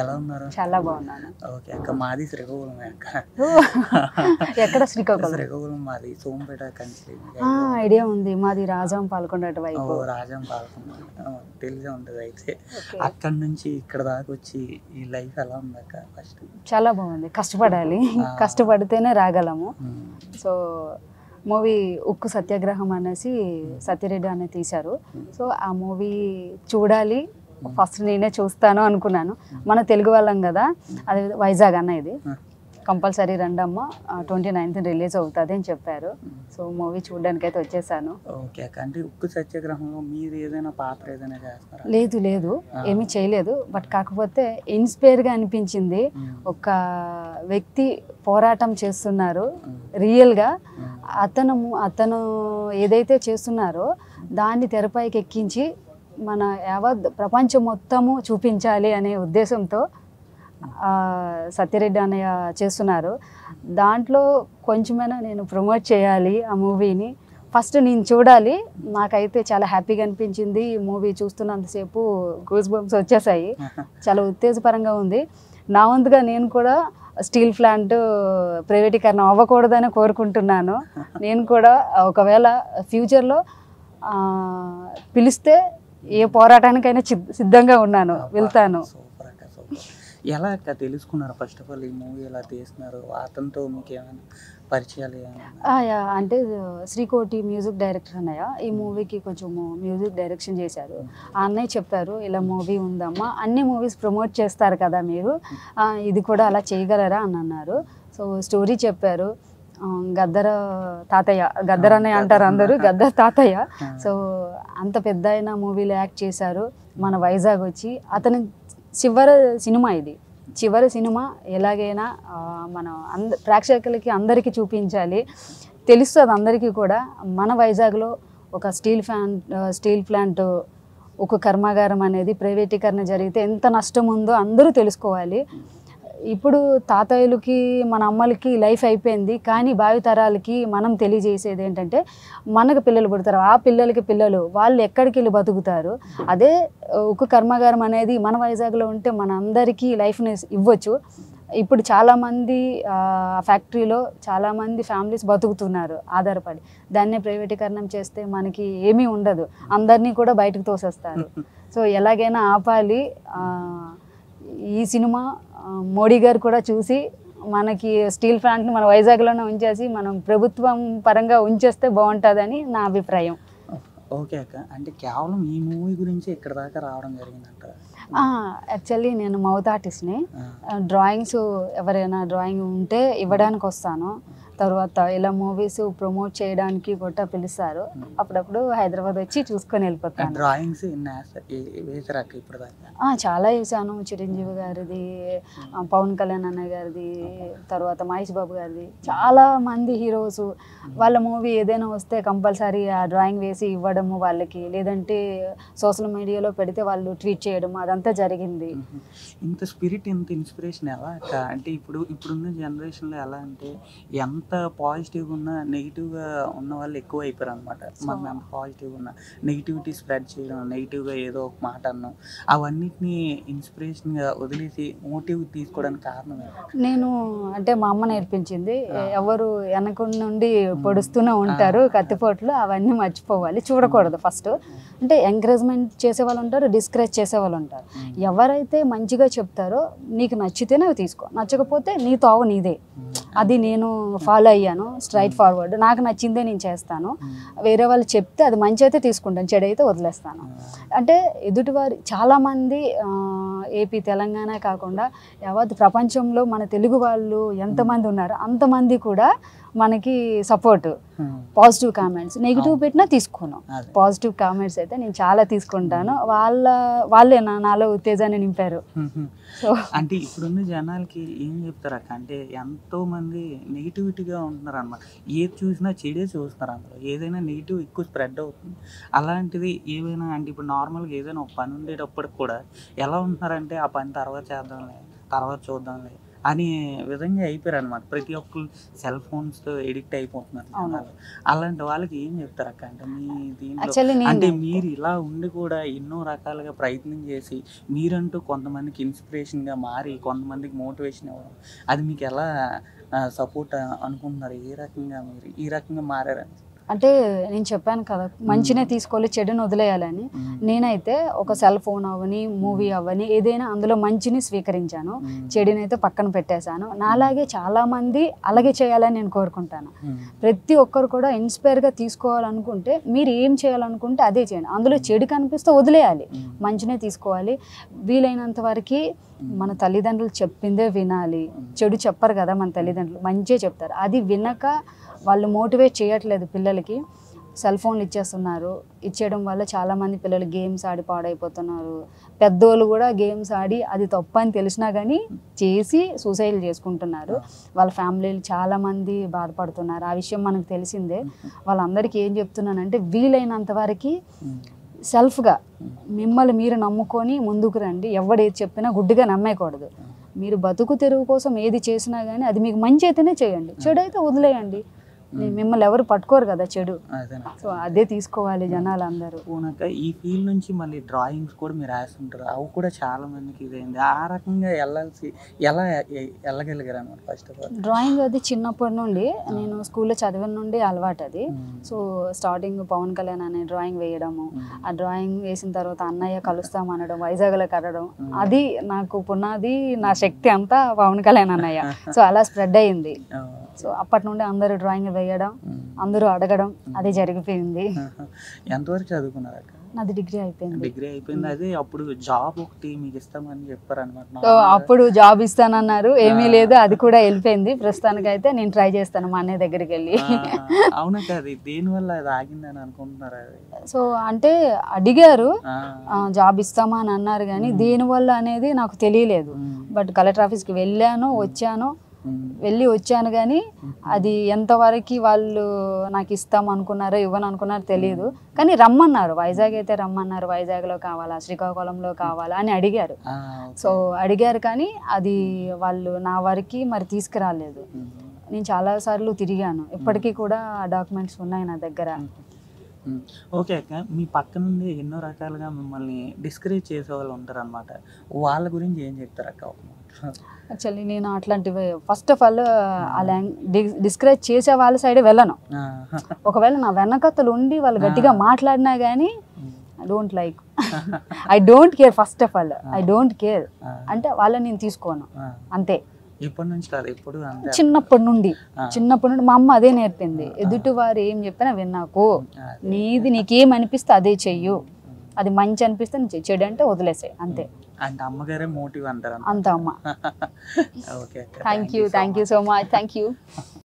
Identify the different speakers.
Speaker 1: ఎలా ఉన్నారు?
Speaker 2: చాలా బాగున్నాను.
Speaker 1: ఓకే అక్క, మాది శ్రీకాకుళమే అక్క.
Speaker 2: ఎక్కడ శ్రీకాకుళం?
Speaker 1: శ్రీకాకుళం మాది, సోంపేట కంచి.
Speaker 2: ఐడియా ఉంది, మాది రాజాం పాల్కొండ వైపు.
Speaker 1: రాజాం పాల్కొండ తెలిసే ఉంటుంది. అయితే అక్కడి నుంచి ఇక్కడ దాకా వచ్చి ఈ లైఫ్ ఎలా ఉంది అక్క? ఫస్ట్
Speaker 2: చాలా బాగుంది. కష్టపడాలి, కష్టపడితేనే రాగలము. సో మూవీ ఉక్కు సత్యాగ్రహం అనేసి సత్యరెడ్డి అనేది తీశారు. సో ఆ మూవీ చూడాలి, ఫస్ట్ నేనే చూస్తాను అనుకున్నాను. మన తెలుగు వాళ్ళం కదా, అది వైజాగ్ అన్న, ఇది కంపల్సరీ రండమ్మ 29th రిలీజ్ అవుతుంది అని చెప్పారు. సో మూవీ చూడడానికి అయితే వచ్చేసాను.
Speaker 1: ఓకే అక్క, అంటే ఉక్కు సత్యాగ్రహంలో మీరు ఏదైనా పాత్ర ఏదైనా చేస్తారా?
Speaker 2: లేదు, ఏమీ చేయలేదు. బట్ కాకపోతే ఇన్స్పైర్గా అనిపించింది. ఒక వ్యక్తి పోరాటం చేస్తున్నారు రియల్గా. అతను ఏదైతే చేస్తున్నారో దాన్ని తెరపైకి ఎక్కించి మన యావత్ ప్రపంచం మొత్తము చూపించాలి అనే ఉద్దేశంతో సత్యరెడ్డి అన్నయ్య చేస్తున్నారు. దాంట్లో కొంచెమైనా నేను ప్రమోట్ చేయాలి ఆ మూవీని. ఫస్ట్ నేను చూడాలి. నాకైతే చాలా హ్యాపీగా అనిపించింది. ఈ మూవీ చూస్తున్నంతసేపు గూస్ బంప్స్ వచ్చేసాయి. చాలా ఉత్తేజపరంగా ఉంది. నా వంతుగా నేను కూడా స్టీల్ ప్లాంట్ ప్రైవేటీకరణ అవ్వకూడదని కోరుకుంటున్నాను. నేను కూడా ఒకవేళ ఫ్యూచర్లో పిలిస్తే ఏ పోరాటానికైనా సిద్ధంగా ఉన్నాను, వెళ్తాను.
Speaker 1: ఎలా అక్క తెలుసుకున్నారు ఫస్ట్ ఆఫ్ ఆల్ ఈ మూవీ ఎలా తీస్తున్నారు? అతనితో మీకు ఏమైనా పరిచయాలు?
Speaker 2: అంటే శ్రీకోటి మ్యూజిక్ డైరెక్టర్ అన్నయ్య ఈ మూవీకి కొంచెం మ్యూజిక్ డైరెక్షన్ చేశారు. ఆ అన్నయ్య చెప్పారు, ఇలా మూవీ ఉందమ్మా, అన్ని మూవీస్ ప్రమోట్ చేస్తారు కదా మీరు, ఇది కూడా అలా చేయగలరా అని అన్నారు. సో స్టోరీ చెప్పారు. గద్దర తాతయ్య, గద్దర్ అన్నయ్య అంటారు అందరూ, గద్దర్ తాతయ్య. సో అంత పెద్ద అయిన మూవీలో యాక్ట్ చేశారు. మన వైజాగ్ వచ్చి అతని చివరి సినిమా ఎలాగైనా మనం ప్రేక్షకులకి అందరికీ చూపించాలి, తెలుస్తుంది అందరికీ కూడా. మన వైజాగ్లో ఒక స్టీల్ ప్లాంట్ ఒక కర్మాగారం అనేది ప్రైవేటీకరణ జరిగితే ఎంత నష్టం ఉందో అందరూ తెలుసుకోవాలి. ఇప్పుడు తాతయ్యలకి మన అమ్మలకి లైఫ్ అయిపోయింది, కానీ భావితరాలకి మనం తెలియజేసేది ఏంటంటే మనకు పిల్లలు పుడతారు, ఆ పిల్లలకి పిల్లలు, వాళ్ళు ఎక్కడికి వెళ్ళి బతుకుతారు. అదే ఉక్కు కర్మాగారం అనేది మన వైజాగ్లో ఉంటే మన అందరికీ లైఫ్ని ఇవ్వచ్చు. ఇప్పుడు చాలామంది ఫ్యాక్టరీలో చాలామంది ఫ్యామిలీస్ బతుకుతున్నారు ఆధారపడి. దాన్నే ప్రైవేటీకరణం చేస్తే మనకి ఏమీ ఉండదు, అందరినీ కూడా బయటకు తోసేస్తారు. సో ఎలాగైనా ఆపాలి. ఈ సినిమా మోడీ గారు కూడా చూసి మనకి స్టీల్ ప్లాంట్ని మన వైజాగ్లోనే ఉంచేసి మనం ప్రభుత్వం పరంగా ఉంచేస్తే బాగుంటుందని నా అభిప్రాయం.
Speaker 1: ఓకే అక్క, అంటే కేవలం ఈ మూవీ గురించి ఇక్కడ దాకా రావడం జరిగిందంట?
Speaker 2: యాక్చువల్లీ నేను మౌత్ ఆర్టిస్ట్ని. డ్రాయింగ్స్ ఎవరైనా డ్రాయింగ్ ఉంటే ఇవ్వడానికి వస్తాను. తర్వాత ఇలా మూవీస్ ప్రమోట్ చేయడానికి కూడా పిలుస్తారు. అప్పుడప్పుడు హైదరాబాద్ వచ్చి చూసుకొని వెళ్ళిపోతాను.
Speaker 1: డ్రాయింగ్స్
Speaker 2: చాలా వేసాను. చిరంజీవి గారిది, పవన్ కళ్యాణ్ అన్నయ్య గారిది, తర్వాత మహేష్ బాబు గారిది, చాలా మంది హీరోస్ వాళ్ళ మూవీ ఏదైనా వస్తే కంపల్సరీ ఆ డ్రాయింగ్ వేసి ఇవ్వడము వాళ్ళకి, లేదంటే సోషల్ మీడియాలో పెడితే వాళ్ళు ట్వీట్ చేయడం, అదంతా జరిగింది.
Speaker 1: ఇంత స్పిరిట్, ఇంత ఇన్స్పిరేషన్ ఎలా అక్క? అంటే ఇప్పుడున్న జనరేషన్లో ఎలా అంటే ఎంత పాజిటివ్గా ఉన్నా నెగిటివ్గా ఉన్న వాళ్ళు ఎక్కువ అయిపోయారు అనమాట. మనం ఎంత పాజిటివ్గా ఉన్నా నెగిటివిటీ స్ప్రెడ్ చేయడం, నెగిటివ్గా ఏదో ఒక మాట అన్నాం, అవన్నిటిని ఇన్స్పిరేషన్గా వదిలేసి మోటివ్ తీసుకోవడానికి కారణం?
Speaker 2: నేను అంటే మా అమ్మ నేర్పించింది, ఎవరు వెనక నుండి పొడుస్తూనే ఉంటారు కత్తిపోట్లు, అవన్నీ మర్చిపోవాలి, చూడకూడదు. ఫస్ట్ అంటే ఎంకరేజ్మెంట్ చేసేవాళ్ళు ఉంటారు, డిస్కరేజ్ చేసేవాళ్ళు ఉంటారు. ఎవరైతే మంచిగా చెప్తారో నీకు నచ్చితేనే అవి తీసుకో, నచ్చకపోతే నీ తావు నీదే. అది నేను ఫాలో అయ్యాను, స్ట్రైట్ ఫార్వర్డ్. నాకు నచ్చిందే నేను చేస్తాను. వేరే వాళ్ళు చెప్తే అది మంచి అయితే తీసుకుంటాను, చెడు అయితే వదిలేస్తాను. అంటే ఎదుటివారి చాలామంది ఏపీ తెలంగాణ కాకుండా యావత్ ప్రపంచంలో మన తెలుగు వాళ్ళు ఎంతమంది ఉన్నారు అంతమంది కూడా మనకి సపోర్ట్, పాజిటివ్ కామెంట్స్. నెగిటివ్ పెట్టినా తీసుకోను, పాజిటివ్ కామెంట్స్ అయితే నేను చాలా తీసుకుంటాను. వాళ్ళే నాలో ఉత్తేజాన్ని నింపారు.
Speaker 1: అంటే ఇప్పుడున్న జనాలకి ఏం చెప్తారు అక్క? అంటే ఎంతో మంది నెగిటివిటీగా ఉంటున్నారు అనమాట. ఏది చూసినా చెడే చూస్తున్నారు, అందులో ఏదైనా నెగిటివ్ ఎక్కువ స్ప్రెడ్ అవుతుంది. అలాంటిది ఏమైనా అంటే ఇప్పుడు నార్మల్గా ఏదైనా ఒక పని ఉండేటప్పటికి కూడా ఎలా ఉంటున్నారంటే ఆ పని తర్వాత చేద్దాంలే, తర్వాత చూద్దాంలే అనే విధంగా అయిపోయారు అనమాట. ప్రతి ఒక్కరు సెల్ ఫోన్స్తో ఎడిక్ట్ అయిపోతున్నారు జనాలు. అలాంటి వాళ్ళకి ఏం చెప్తారు అక్క? అంటే మీ దీంట్లో
Speaker 2: యాక్చువల్లీ
Speaker 1: అంటే
Speaker 2: నేను
Speaker 1: మీరు ఇలా ఉండి కూడా ఎన్నో రకాలుగా ప్రయత్నం చేసి మీరంటూ కొంతమందికి ఇన్స్పిరేషన్గా మారి కొంతమందికి మోటివేషన్ ఇవ్వడం, అది మీకు ఎలా సపోర్ట్ అనుకుంటున్నారు? ఏ రకంగా మీరు ఈ రకంగా మారారని?
Speaker 2: అంటే నేను చెప్పాను కదా, మంచినే తీసుకోవాలి, చెడుని వదిలేయాలని. నేనైతే ఒక సెల్ ఫోన్ అవ్వని, మూవీ అవ్వని, ఏదైనా అందులో మంచిని స్వీకరించాను, చెడునైతే పక్కన పెట్టేశాను. నాలాగే చాలామంది అలాగే చేయాలని నేను కోరుకుంటాను. ప్రతి ఒక్కరు కూడా ఇన్స్పైర్గా తీసుకోవాలనుకుంటే మీరు ఏం చేయాలనుకుంటే అదే చేయండి. అందులో చెడు కనిపిస్తే వదిలేయాలి, మంచినే తీసుకోవాలి. వీలైనంత వరకు మన తల్లిదండ్రులు చెప్పిందే వినాలి. చెడు చెప్పరు కదా మన తల్లిదండ్రులు, మంచిగా చెప్తారు. అది వినక వాళ్ళు మోటివేట్ చేయట్లేదు పిల్లలకి, సెల్ ఫోన్లు ఇచ్చేస్తున్నారు. ఇచ్చేయడం వల్ల చాలామంది పిల్లలు గేమ్స్ ఆడి పాడైపోతున్నారు. పెద్దోళ్ళు కూడా గేమ్స్ ఆడి అది తప్పు అని తెలిసినా కానీ చేసి సూసైడ్ చేసుకుంటున్నారు. వాళ్ళ ఫ్యామిలీలు చాలామంది బాధపడుతున్నారు. ఆ విషయం మనకు తెలిసిందే. వాళ్ళందరికీ ఏం చెప్తున్నానంటే వీలైనంత వరకు సెల్ఫ్గా మిమ్మల్ని మీరు నమ్ముకొని ముందుకు రండి. ఎవడేది చెప్పినా గుడ్డిగా నమ్మేయకూడదు. మీరు బతుకు తెరువు కోసం ఏది చేసినా కానీ అది మీకు మంచి అయితేనే చేయండి, చెడు అయితే వదిలేయండి. మిమ్మల్ని ఎవరు పట్టుకోరు కదా చెడు. సో అదే తీసుకోవాలి జనాలు అందరూ.
Speaker 1: పోనాక ఈ ఫీల్డ్ నుంచి మళ్ళీ డ్రాయింగ్స్ కూడా మీరు వేస్తుంటారు, అవి కూడా చాలా మందికి ఇదైంది. ఆ రకంగా ఎలా వెళ్ళగలిగారు అన్నమాట? ఫస్ట్ ఆఫ్ ఆల్
Speaker 2: డ్రాయింగ్ అది చిన్నప్పటి నుండి నేను స్కూల్లో చదివిన నుండి అలవాటు అది. సో స్టార్టింగ్ పవన్ కళ్యాణ్ అనే డ్రాయింగ్ వేయడము, ఆ డ్రాయింగ్ వేసిన తర్వాత అన్నయ్య కలుస్తామనడం, వైజాగ్లో కలవడం, అది నాకు పునాది, నా శక్తి అంతా పవన్ కళ్యాణ్ అన్నయ్య. సో అలా స్ప్రెడ్ అయ్యింది. సో అప్పటి నుండి అందరూ డ్రాయింగ్ వేయడం, అందరూ అడగడం, అదే జరిగిపోయింది.
Speaker 1: ఎంతవరకు చదువుకున్నారు?
Speaker 2: నాది డిగ్రీ అయిపోయింది.
Speaker 1: డిగ్రీ అయిపోయింది. అదే అప్పుడు జాబ్ ఒకటి మీకు ఇస్తామని చెప్పారు అనమాట.
Speaker 2: సో అప్పుడు జాబ్ ఇస్తానన్నారు, ఏమీ లేదు, అది కూడా వెళ్ళిపోయింది. ప్రస్తుతానికి అయితే నేను ట్రై చేస్తాను మా అన్నయ్య దగ్గరికి వెళ్ళి.
Speaker 1: అవునా? అది దేనివల్ల అది ఆగిందని అనుకుంటున్నారు?
Speaker 2: సో అంటే అడిగారు, జాబ్ ఇస్తామా అని అన్నారు, కానీ దేనివల్ల అనేది నాకు తెలియలేదు. బట్ కలెక్టర్ ఆఫీస్కి వెళ్ళాను, వచ్చాను కానీ అది ఎంతవరకు వాళ్ళు నాకు ఇస్తాం అనుకున్నారో ఇవ్వను అనుకున్నారో తెలియదు. కానీ రమ్మన్నారు, వైజాగ్ అయితే రమ్మన్నారు. వైజాగ్లో కావాలా, శ్రీకాకుళంలో కావాలా అని అడిగారు. సో అడిగారు కానీ అది వాళ్ళు నా వరకు మరి తీసుకురాలేదు. నేను చాలాసార్లు తిరిగాను, ఇప్పటికీ కూడా డాక్యుమెంట్స్ ఉన్నాయి నా దగ్గర.
Speaker 1: ఓకే అక్క, మీ పక్క నుండి ఎన్నో రకాలుగా మిమ్మల్ని డిస్కరేజ్ చేసే వాళ్ళు ఉంటారు అనమాట, వాళ్ళ గురించి ఏం చెప్తారు అక్క?
Speaker 2: యాక్చువల్లీ నేను అట్లాంటివి ఫస్ట్ ఆఫ్ ఆల్ అలా డిస్కరేజ్ చేసే వాళ్ళ సైడే వెళ్ళను. ఒకవేళ నా వెనకతలు ఉండి వాళ్ళు గట్టిగా మాట్లాడినా కానీ I don't like, I don't care. First of all I don't care అంటే వాళ్ళని నేను తీసుకోను, అంతే.
Speaker 1: ఇప్పటి నుంచి కాదు, ఎప్పుడు
Speaker 2: చిన్నప్పటి నుండి మా అమ్మ అదే నేర్పింది. ఎదుటి వారు ఏం చెప్పినా విన్నాకు, నీకేం అనిపిస్తే అదే చెయ్యు, అది మంచి అనిపిస్తే నువ్వు చెడు అంటే వదిలేసే, అంతే.
Speaker 1: అంటే అమ్మగారే మోటివ్ అంటారు
Speaker 2: అంత అమ్మ.
Speaker 1: Okay,
Speaker 2: thank you so much. Thank you.